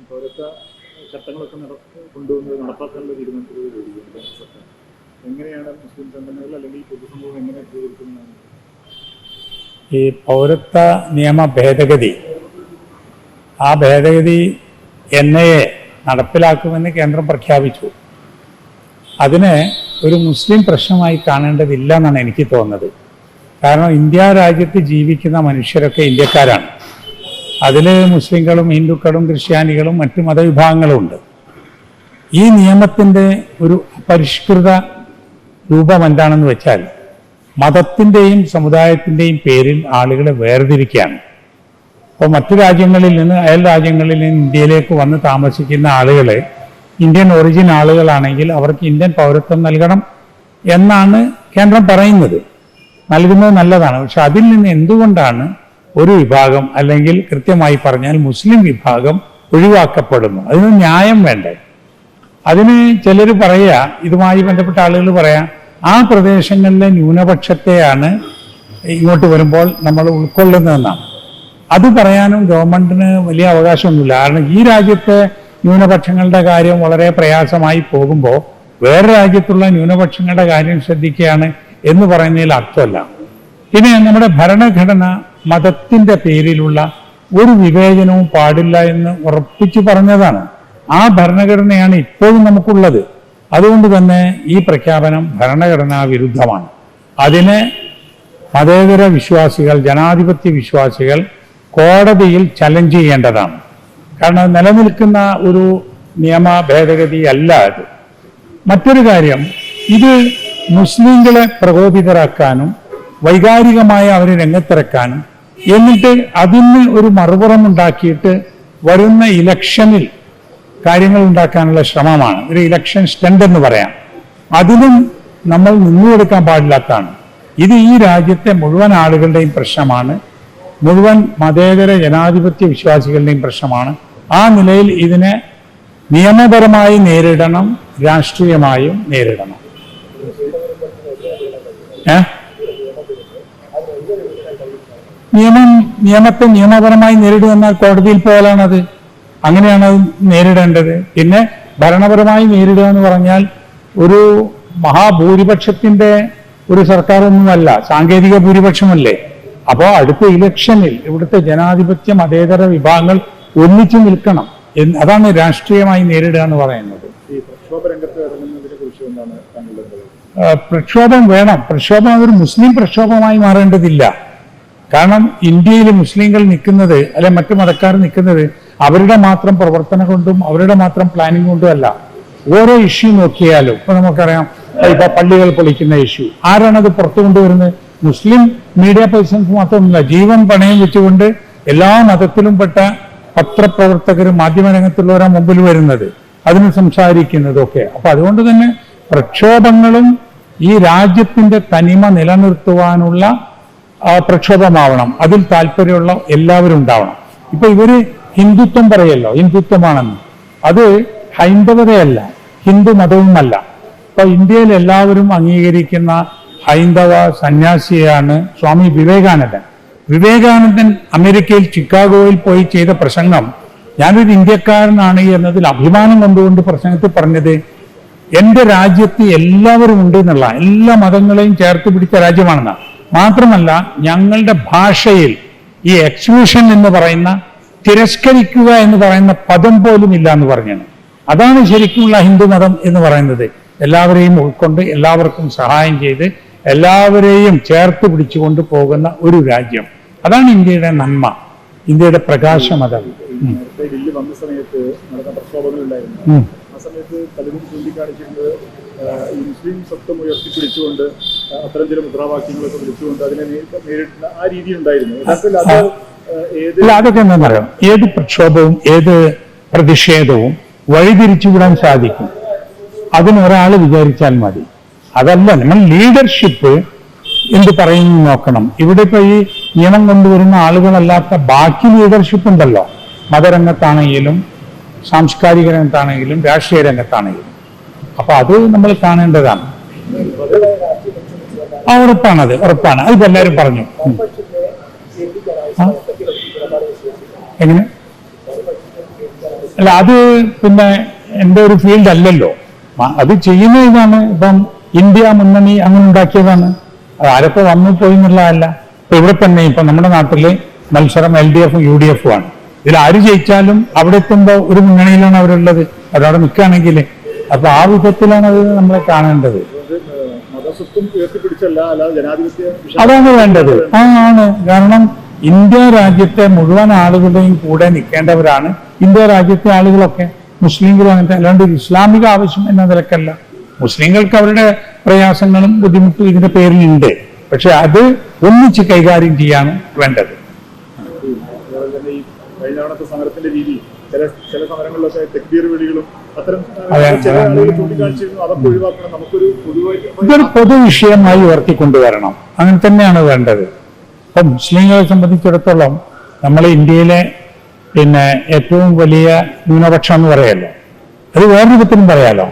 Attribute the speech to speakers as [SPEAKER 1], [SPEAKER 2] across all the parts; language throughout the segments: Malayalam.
[SPEAKER 1] പൗരത്വ ചട്ടങ്ങളൊക്കെ കൊണ്ടുവന്ന് നടപ്പാക്കാനുള്ള തീരുമാനത്തിലൂടെ സർക്കാർ എങ്ങനെയാണ് മുസ്ലിം സംഘടനകൾ അല്ലെങ്കിൽ പൊതുസമൂഹം എങ്ങനെ സ്വീകരിക്കുന്നതാണ്?
[SPEAKER 2] ഈ പൗരത്വ നിയമ ഭേദഗതി, ആ ഭേദഗതി NIA നടപ്പിലാക്കുമെന്ന് കേന്ദ്രം പ്രഖ്യാപിച്ചു. അതിനെ ഒരു മുസ്ലിം പ്രശ്നമായി കാണേണ്ടതില്ല എന്നാണ് എനിക്ക് തോന്നുന്നത്. കാരണം ഇന്ത്യ രാജ്യത്ത് ജീവിക്കുന്ന മനുഷ്യരൊക്കെ ഇന്ത്യക്കാരാണ്. അതിൽ മുസ്ലിങ്ങളും ഹിന്ദുക്കളും ക്രിസ്ത്യാനികളും മറ്റു മതവിഭാഗങ്ങളും ഉണ്ട്. ഈ നിയമത്തിൻ്റെ ഒരു പരിഷ്കൃത രൂപം എന്താണെന്ന് വെച്ചാൽ മതത്തിൻ്റെയും സമുദായത്തിൻ്റെയും പേരിൽ ആളുകളെ വേർതിരിക്കുകയാണ്. അപ്പോൾ മറ്റു രാജ്യങ്ങളിൽ നിന്ന്, അയൽ രാജ്യങ്ങളിൽ നിന്ന് ഇന്ത്യയിലേക്ക് വന്ന് താമസിക്കുന്ന ആളുകൾ ഇന്ത്യൻ ഒറിജിൻ ആളുകളാണെങ്കിൽ അവർക്ക് ഇന്ത്യൻ പൗരത്വം നൽകണം എന്നാണ് കേന്ദ്രം പറയുന്നത്. നൽകുന്നത് നല്ലതാണ്. പക്ഷെ അതിൽ നിന്ന് എന്തുകൊണ്ടാണ് ഒരു വിഭാഗം, അല്ലെങ്കിൽ കൃത്യമായി പറഞ്ഞാൽ മുസ്ലിം വിഭാഗം ഒഴിവാക്കപ്പെടുന്നു? അതിന് ന്യായം വേണ്ടേ? അതിന് ചിലർ പറയുക, ഇതുമായി ബന്ധപ്പെട്ട ആളുകൾ പറയാം, ആ പ്രദേശങ്ങളിലെ ന്യൂനപക്ഷത്തെയാണ് ഇങ്ങോട്ട് വരുമ്പോൾ നമ്മൾ ഉൾക്കൊള്ളുന്നതെന്നാണ്. അത് പറയാനും ഗവൺമെന്റിന് വലിയ അവകാശമൊന്നുമില്ല. കാരണം ഈ രാജ്യത്തെ ന്യൂനപക്ഷങ്ങളുടെ കാര്യം വളരെ പ്രയാസമായി പോകുമ്പോൾ വേറെ രാജ്യത്തുള്ള ന്യൂനപക്ഷങ്ങളുടെ കാര്യം ശ്രദ്ധിക്കുകയാണ് എന്ന് പറയുന്നതിൽ അർത്ഥമല്ല. പിന്നെ നമ്മുടെ ഭരണഘടന മതത്തിൻ്റെ പേരിലുള്ള ഒരു വിവേചനവും പാടില്ല എന്ന് ഉറപ്പിച്ചു പറഞ്ഞതാണ്. ആ ഭരണഘടനയാണ് ഇപ്പോഴും നമുക്കുള്ളത്. അതുകൊണ്ട് തന്നെ ഈ പ്രഖ്യാപനം ഭരണഘടനാ വിരുദ്ധമാണ്. അതിനെ മതേതര വിശ്വാസികൾ, ജനാധിപത്യ വിശ്വാസികൾ കോടതിയിൽ ചലഞ്ച് ചെയ്യേണ്ടതാണ്. കാരണം നിലനിൽക്കുന്ന ഒരു നിയമ ഭേദഗതി അല്ല അത്. മറ്റൊരു കാര്യം, ഇത് മുസ്ലിങ്ങളെ പ്രകോപിതരാക്കാനും വൈകാരികമായി അവരെ രംഗത്തിറക്കാനും എന്നിട്ട് അതിന് ഒരു മറുപുറം ഉണ്ടാക്കിയിട്ട് വരുന്ന ഇലക്ഷനിൽ കാര്യങ്ങൾ ഉണ്ടാക്കാനുള്ള ശ്രമമാണ്. ഒരു ഇലക്ഷൻ സ്റ്റണ്ട് എന്ന് പറയാം. അതിനും നമ്മൾ നിന്നുകൊടുക്കാൻ പാടില്ലാത്തതാണ്. ഇത് ഈ രാജ്യത്തെ മുഴുവൻ ആളുകളുടെയും പ്രശ്നമാണ്, മുഴുവൻ മതേതര ജനാധിപത്യ വിശ്വാസികളുടെയും പ്രശ്നമാണ്. ആ നിലയിൽ ഇതിനെ നിയമപരമായി നേരിടണം, രാഷ്ട്രീയമായും നേരിടണം. നിയമത്തെ നിയമപരമായി നേരിടുമെന്നാൽ കോടതിയിൽ പോലാണത്. അങ്ങനെയാണ് അത് നേരിടേണ്ടത്. പിന്നെ ഭരണപരമായി നേരിടുക എന്ന് പറഞ്ഞാൽ ഒരു മഹാഭൂരിപക്ഷത്തിന്റെ ഒരു സർക്കാരൊന്നുമല്ല, സാങ്കേതിക ഭൂരിപക്ഷമല്ലേ. അപ്പോൾ അടുത്ത ഇലക്ഷനിൽ ഇവിടുത്തെ ജനാധിപത്യ മതേതര വിഭാഗങ്ങൾ ഒന്നിച്ചു നിൽക്കണം. അതാണ് രാഷ്ട്രീയമായി നേരിടുക എന്ന് പറയുന്നത്. പ്രക്ഷോഭം വേണം. പ്രക്ഷോഭം അതൊരു മുസ്ലിം പ്രക്ഷോഭമായി മാറേണ്ടതില്ല. കാരണം ഇന്ത്യയിൽ മുസ്ലിങ്ങൾ നിൽക്കുന്നത്, അല്ലെ മറ്റു മതക്കാർ നിൽക്കുന്നത് അവരുടെ മാത്രം പ്രവർത്തനം കൊണ്ടും അവരുടെ മാത്രം പ്ലാനിങ് കൊണ്ടും അല്ല. ഓരോ ഇഷ്യൂ നോക്കിയാലും ഇപ്പൊ നമുക്കറിയാം, ഇപ്പൊ പള്ളികൾ പൊളിക്കുന്ന ഇഷ്യൂ ആരാണത് പുറത്തു കൊണ്ടുവരുന്നത്? മുസ്ലിം മീഡിയ പേഴ്സൺസ് മാത്രമല്ല, ജീവൻ പണയം വെച്ചുകൊണ്ട് എല്ലാ മതത്തിലും പെട്ട പത്രപ്രവർത്തകരും മാധ്യമരംഗത്തുള്ളവരാ മുമ്പിൽ വരുന്നത്, അതിന് സംസാരിക്കുന്നതൊക്കെ. അപ്പൊ അതുകൊണ്ട് തന്നെ പ്രക്ഷോഭങ്ങളും ഈ രാജ്യത്തിന്റെ തനിമ നിലനിർത്തുവാനുള്ള പ്രക്ഷോഭമാവണം. അതിൽ താല്പര്യമുള്ള എല്ലാവരും ഉണ്ടാവണം. ഇപ്പൊ ഇവര് ഹിന്ദുത്വം പറയല്ലോ, ഹിന്ദുത്വമാണെന്ന്. അത് ഹൈന്ദവതയല്ല, ഹിന്ദു മതവുമല്ല. ഇപ്പൊ ഇന്ത്യയിൽ എല്ലാവരും അംഗീകരിക്കുന്ന ഹൈന്ദവ സന്യാസിയാണ് സ്വാമി വിവേകാനന്ദൻ. വിവേകാനന്ദൻ അമേരിക്കയിൽ ചിക്കാഗോയിൽ പോയി ചെയ്ത പ്രസംഗം, ഞാനൊരു ഇന്ത്യക്കാരനാണ് എന്നതിൽ അഭിമാനം കൊണ്ടുകൊണ്ട് പ്രസംഗത്തിൽ പറഞ്ഞത്, എൻ്റെ രാജ്യത്ത് എല്ലാവരും ഉണ്ട് എന്നുള്ള, എല്ലാ മതങ്ങളെയും ചേർത്ത് പിടിച്ച രാജ്യമാണെന്നാണ്. മാത്രമല്ല ഞങ്ങളുടെ ഭാഷയിൽ ഈ എക്സ്ക്ലൂഷൻ എന്ന് പറയുന്ന, തിരസ്കരിക്കുക എന്ന് പറയുന്ന പദം പോലും ഇല്ല എന്ന് പറഞ്ഞാണ്. അതാണ് ശരിക്കുമുള്ള ഹിന്ദുമതം എന്ന് പറയുന്നത്. എല്ലാവരെയും ഉൾക്കൊണ്ട് എല്ലാവർക്കും സഹായം ചെയ്ത് എല്ലാവരെയും ചേർത്ത് പിടിച്ചുകൊണ്ട് പോകുന്ന ഒരു രാജ്യം. അതാണ് ഇന്ത്യയുടെ നന്മ, ഇന്ത്യയുടെ പ്രകാശമതം.
[SPEAKER 1] ബില്ല് വന്ന സമയത്ത് നടന്ന പ്രക്ഷോഭങ്ങളുണ്ടായിരുന്നു. ആ സമയത്ത് പലരും ചൂണ്ടിക്കാണിച്ചിരുന്നത് ഈ മുസ്ലിം സ്വത്വം ഉയർത്തിപ്പിടിച്ചുകൊണ്ട് അത്തരം ചില മുദ്രാവാക്യങ്ങളൊക്കെ വിളിച്ചുകൊണ്ട് അതിനെ നേരിടുന്ന ആ രീതി ഉണ്ടായിരുന്നു.
[SPEAKER 2] അതൊക്കെ എന്താ പറയാം, ഏത് പ്രക്ഷോഭവും ഏത് പ്രതിഷേധവും വഴിതിരിച്ചുവിടാൻ സാധിക്കും. അതിനൊരാൾ വിചാരിച്ചാൽ മതി. അതല്ല, നമ്മൾ ലീഡർഷിപ്പ് എന്ത് പറയുന്നു നോക്കണം. ഇവിടെ ഇപ്പൊ ഈ നിയമം കൊണ്ടുവരുന്ന ആളുകളല്ലാത്ത ബാക്കി ലീഡർഷിപ്പ് ഉണ്ടല്ലോ, മതരംഗത്താണെങ്കിലും സാംസ്കാരിക രംഗത്താണെങ്കിലും രാഷ്ട്രീയ രംഗത്താണെങ്കിലും. അപ്പൊ അത് നമ്മൾ കാണേണ്ടതാണ്. ഉറപ്പാണത്, ഉറപ്പാണ്. അതിപ്പോ എല്ലാവരും പറഞ്ഞു. എങ്ങനെ അല്ല അത് പിന്നെ എൻ്റെ ഒരു ഫീൽഡ് അല്ലല്ലോ. അത് ചെയ്യുന്ന ഇതാണ്. ഇപ്പം ഇന്ത്യ മുന്നണി അങ്ങനെ ഉണ്ടാക്കിയതാണ്. അത് ആരൊക്കെ വന്നു പോയി എന്നുള്ളതല്ല. ഇപ്പൊ ഇവിടെ തന്നെ ഇപ്പൊ നമ്മുടെ നാട്ടില് മത്സരം LDF ഉം UDF ഉം ആണ്. ഇതിൽ ആര് ജയിച്ചാലും അവിടെ എത്തുമ്പോൾ ഒരു മുന്നണിയിലാണ് അവരുള്ളത്. അതവിടെ നിൽക്കുകയാണെങ്കിൽ അപ്പൊ ആ വിധത്തിലാണ് അത് നമ്മളെ കാണേണ്ടത്.
[SPEAKER 1] മതസ്വത്വം ഉയർത്തിപ്പിടിച്ചല്ല, അല്ലാതെ ജനാധിപത്യ
[SPEAKER 2] അതാണ് വേണ്ടത്. ആണ്. കാരണം ഇന്ത്യ രാജ്യത്തെ മുഴുവൻ ആളുകളുടെയും കൂടെ നിൽക്കേണ്ടവരാണ് ഇന്ത്യ രാജ്യത്തെ ആളുകളൊക്കെ. മുസ്ലിങ്ങളും അങ്ങനത്തെ, അല്ലാണ്ട് ഇസ്ലാമിക ആവശ്യം എന്ന നിലക്കല്ല. മുസ്ലിങ്ങൾക്ക് അവരുടെ പ്രയാസങ്ങളും ബുദ്ധിമുട്ടും ഇതിന്റെ പേരിലുണ്ട്. പക്ഷെ അത് ഒന്നിച്ച് കൈകാര്യം ചെയ്യാണ് വേണ്ടത്.
[SPEAKER 1] അതുപോലെ തന്നെ ഈ കഴിഞ്ഞ തവണത്തെ സമരത്തിന്റെ രീതി, ചില സമരങ്ങളിലൊക്കെ തെക്ബീർ വിളികളും അത്തരം ചില ആളുകൾ ചൂണ്ടിക്കാണിച്ചിരുന്നു. അതൊക്കെ ഒഴിവാക്കണം. നമുക്കൊരു
[SPEAKER 2] ഇതൊരു പൊതു വിഷയമായി ഉയർത്തിക്കൊണ്ടുവരണം. അങ്ങനെ തന്നെയാണ് വേണ്ടത്. ഇപ്പം മുസ്ലിങ്ങളെ സംബന്ധിച്ചിടത്തോളം നമ്മൾ ഇന്ത്യയിലെ പിന്നെ ഏറ്റവും വലിയ ന്യൂനപക്ഷം എന്ന് പറയാമല്ലോ. അത് വേറൊരു വിധത്തിലും പറയാലോ.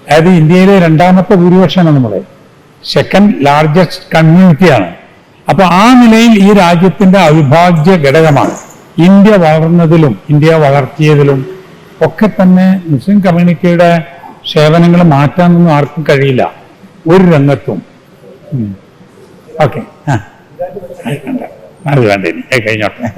[SPEAKER 2] അതായത് ഇന്ത്യയിലെ രണ്ടാമത്തെ ഭൂരിപക്ഷമാണ് നമ്മളെ, സെക്കൻഡ് ലാർജസ്റ്റ് കമ്മ്യൂണിറ്റിയാണ്. അപ്പൊ ആ നിലയിൽ ഈ രാജ്യത്തിന്റെ അവിഭാജ്യ ഘടകമാണ്. ഇന്ത്യ വളർന്നതിലും ഇന്ത്യ വളർത്തിയതിലും ഒക്കെ തന്നെ മുസ്ലിം കമ്മ്യൂണിറ്റിയുടെ സേവനങ്ങൾ മാറ്റാനൊന്നും ആർക്കും കഴിയില്ല ഒരു രംഗത്തും. ഓക്കെ, അത് വേണ്ട, ഇനി കഴിഞ്ഞോട്ടെ.